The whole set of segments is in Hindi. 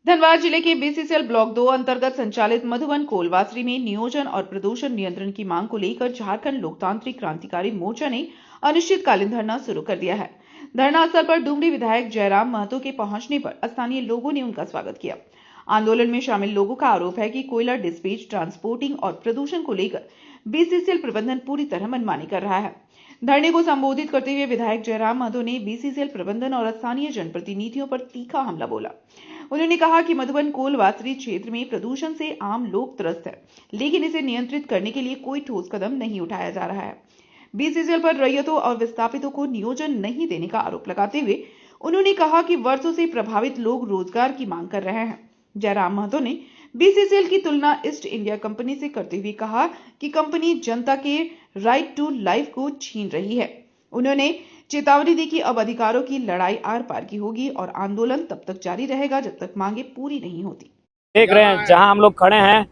धनबाद जिले के बीसीसीएल ब्लॉक 2 अंतर्गत संचालित मधुबन कोलवासरी में नियोजन और प्रदूषण नियंत्रण की मांग को लेकर झारखंड लोकतांत्रिक क्रांतिकारी मोर्चा ने अनिश्चितकालीन धरना शुरू कर दिया है। धरना स्थल पर डुमरी विधायक जयराम महतो के पहुंचने पर स्थानीय लोगों ने उनका स्वागत किया। आंदोलन में शामिल लोगों का आरोप है कि कोयला डिस्पैच, ट्रांसपोर्टिंग और प्रदूषण को लेकर बीसीसीएल प्रबंधन पूरी तरह मनमानी कर रहा है। धरने को संबोधित करते हुए विधायक जयराम महतो ने बीसीसीएल प्रबंधन और स्थानीय जनप्रतिनिधियों पर तीखा हमला बोला। उन्होंने कहा कि मधुबन कोलवासरी क्षेत्र में प्रदूषण से आम लोग त्रस्त है, लेकिन इसे नियंत्रित करने के लिए कोई ठोस कदम नहीं उठाया जा रहा है। बीसीसीएल पर रैयतों और विस्थापितों को नियोजन नहीं देने का आरोप लगाते हुए उन्होंने कहा कि वर्षों से प्रभावित लोग रोजगार की मांग कर रहे हैं। जयराम महतो ने बीसीसीएल की तुलना ईस्ट इंडिया कंपनी से करते हुए कहा कि कंपनी जनता के राइट टू लाइफ को छीन रही है। उन्होंने चेतावनी दी कि अब अधिकारों की लड़ाई आर पार की होगी और आंदोलन तब तक जारी रहेगा जब तक मांगे पूरी नहीं होती। देख रहे हैं जहां हम लोग खड़े हैं,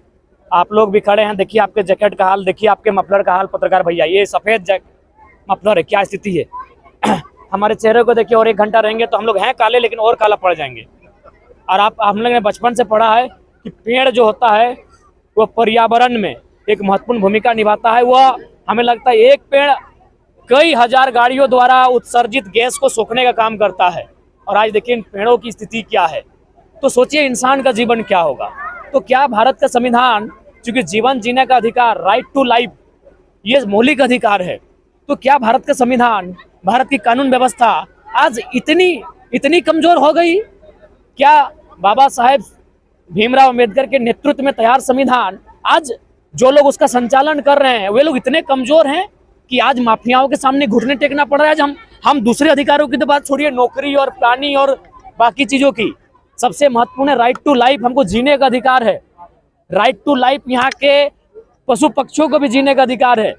आप लोग भी खड़े हैं। देखिए आपके जैकेट का हाल, देखिए आपके मफलर का हाल। पत्रकार भैया, ये सफेद मफलर है, क्या स्थिति है। हमारे चेहरे को देखिए, और 1 घंटा रहेंगे तो हम लोग हैं काले, लेकिन और काला पड़ जाएंगे। और हम लोग ने बचपन से पढ़ा है कि पेड़ जो होता है वो पर्यावरण में एक महत्वपूर्ण भूमिका निभाता है। वह हमें लगता है एक पेड़ कई हजार गाड़ियों द्वारा उत्सर्जित गैस को सोखने का काम करता है। और आज देखिए इन पेड़ों की स्थिति क्या है, तो सोचिए इंसान का जीवन क्या होगा। तो क्या भारत का संविधान, चूंकि जीवन जीने का अधिकार, राइट टू लाइफ, ये मौलिक अधिकार है, तो क्या भारत का संविधान, भारत की कानून व्यवस्था आज इतनी कमजोर हो गई? क्या बाबा साहेब भीमराव अंबेडकर के नेतृत्व में तैयार संविधान, आज जो लोग उसका संचालन कर रहे हैं वे लोग इतने कमजोर हैं कि आज माफियाओं के सामने घुटने टेकना पड़ रहा है? आज हम दूसरे अधिकारों की तो बात छोड़िए, नौकरी और प्राणी और बाकी चीजों की, सबसे महत्वपूर्ण है राइट टू लाइफ। हमको जीने का अधिकार है, राइट टू लाइफ। यहाँ के पशु पक्षियों को भी जीने का अधिकार है,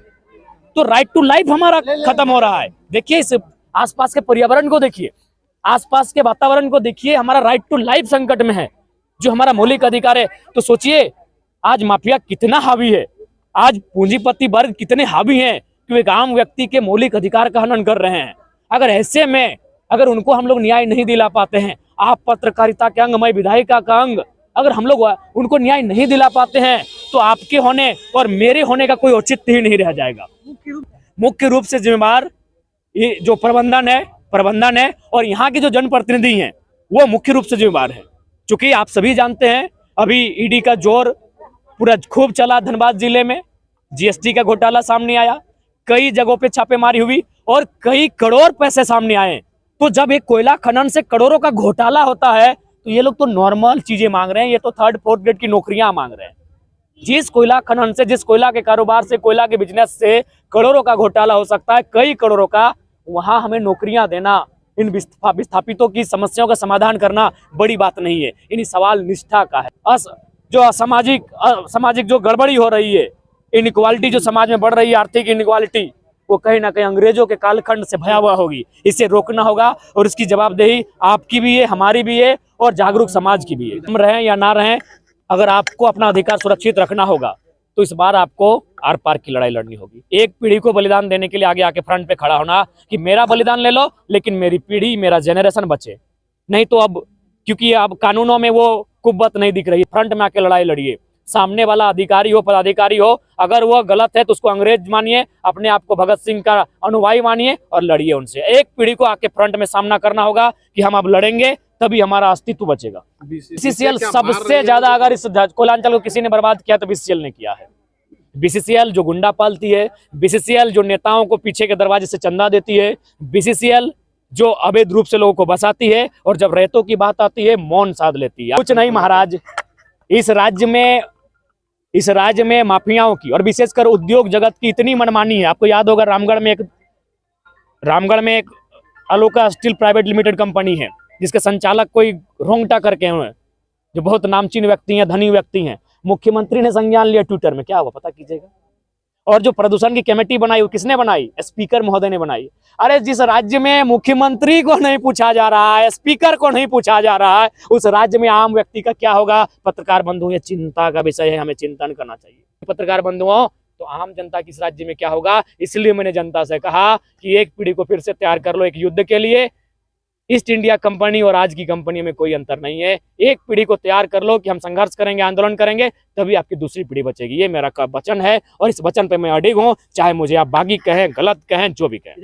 तो राइट टू लाइफ हमारा खत्म हो रहा है। देखिए इस आसपास के पर्यावरण को देखिए, आसपास के वातावरण को देखिए, हमारा राइट टू लाइफ संकट में है, जो हमारा मौलिक अधिकार है। तो सोचिए आज माफिया कितना हावी है, आज पूंजीपति वर्ग कितने हावी हैं कि वे आम व्यक्ति के मौलिक अधिकार का हनन कर रहे हैं। अगर ऐसे में अगर उनको हम लोग न्याय नहीं दिला पाते हैं, आप पत्रकारिता के अंग, मैं विधायिका का अंग, अगर हम लोग उनको न्याय नहीं दिला पाते हैं तो आपके होने और मेरे होने का कोई औचित्य ही नहीं रह जाएगा। मुख्य रूप से जिम्मेदार ये जो प्रबंधन है और यहाँ के जो जनप्रतिनिधि हैं वो मुख्य रूप से जिम्मेदार है। चूंकि आप सभी जानते हैं अभी ईडी का जोर पूरा खूब चला धनबाद जिले में, जीएसटी का घोटाला सामने आया, कई जगहों पे छापेमारी हुई और कई करोड़ पैसे सामने आए। तो जब एक कोयला खनन से करोड़ों का घोटाला होता है तो ये लोग तो नॉर्मल चीजें मांग रहे हैं, ये तो 3rd 4th ग्रेड की नौकरियां मांग रहे हैं। जिस कोयला खनन से, जिस कोयला के कारोबार से, कोयला के बिजनेस से करोड़ों का घोटाला हो सकता है, कई करोड़ों का, वहां हमें नौकरियां देना, इन विस्थापितों की समस्याओं का समाधान करना बड़ी बात नहीं है। इन सवाल निष्ठा का है। जो सामाजिक जो गड़बड़ी हो रही है, इनइक्वालिटी जो समाज में बढ़ रही है, आर्थिक इनइक्वालिटी, वो कहीं ना कहीं अंग्रेजों के कालखंड से भयावह होगी। इसे रोकना होगा और इसकी जवाबदेही आपकी भी है, हमारी भी है और जागरूक समाज की भी है। हम रहें या ना रहें, अगर आपको अपना अधिकार सुरक्षित रखना होगा तो इस बार आपको आर पार की लड़ाई लड़नी होगी। एक पीढ़ी को बलिदान देने के लिए आगे आके फ्रंट पे खड़ा होना कि मेरा बलिदान ले लो, लेकिन मेरी पीढ़ी, मेरा जनरेशन बचे। नहीं तो अब, क्योंकि अब कानूनों में वो कुव्वत नहीं दिख रही, फ्रंट में आके लड़ाई लड़िए। सामने वाला अधिकारी हो, पदाधिकारी हो, अगर वो गलत है तो उसको अंग्रेज मानिए, अपने आप को भगत सिंह का अनुयायी मानिए और लड़िए उनसे। एक पीढ़ी को आके फ्रंट में सामना करना होगा कि हम अब लड़ेंगे, तभी हमारा अस्तित्व बचेगा। बीसीसीएल सबसे ज्यादा, अगर इस कोयलांचल को किसी ने बर्बाद किया तो बीसीसीएल ने किया है। बीसीसीएल जो गुंडा पालती है, बीसीसीएल जो नेताओं को पीछे के दरवाजे से चंदा देती है, बीसीसीएल जो अवैध रूप से लोगों को बसाती है और जब रैयतों की बात आती है मौन साध लेती है। कुछ नहीं महाराज, इस राज्य में माफियाओं की और विशेषकर उद्योग जगत की इतनी मनमानी है। आपको याद होगा रामगढ़ में एक अलोका स्टील प्राइवेट लिमिटेड कंपनी है जिसके संचालक कोई रोंगटा करके हैं, जो बहुत नामचीन व्यक्ति हैं, धनी व्यक्ति हैं। मुख्यमंत्री ने संज्ञान लिया ट्विटर में, क्या हुआ पता कीजिएगा। और जो प्रदूषण की कमेटी बनाई वो किसने बनाई? स्पीकर महोदय ने बनाई। अरे जिस राज्य में मुख्यमंत्री को नहीं पूछा जा रहा है, स्पीकर को नहीं पूछा जा रहा है, उस राज्य में आम व्यक्ति का क्या होगा? पत्रकार बंधुओं, ये चिंता का विषय है, हमें चिंतन करना चाहिए। पत्रकार बंधुओं, तो आम जनता की इस राज्य में क्या होगा? इसलिए मैंने जनता से कहा कि एक पीढ़ी को फिर से तैयार कर लो एक युद्ध के लिए। ईस्ट इंडिया कंपनी और आज की कंपनी में कोई अंतर नहीं है। एक पीढ़ी को तैयार कर लो कि हम संघर्ष करेंगे, आंदोलन करेंगे, तभी आपकी दूसरी पीढ़ी बचेगी। ये मेरा वचन है और इस वचन पे मैं अडिग हूँ, चाहे मुझे आप बागी कहें, गलत कहें, जो भी कहें।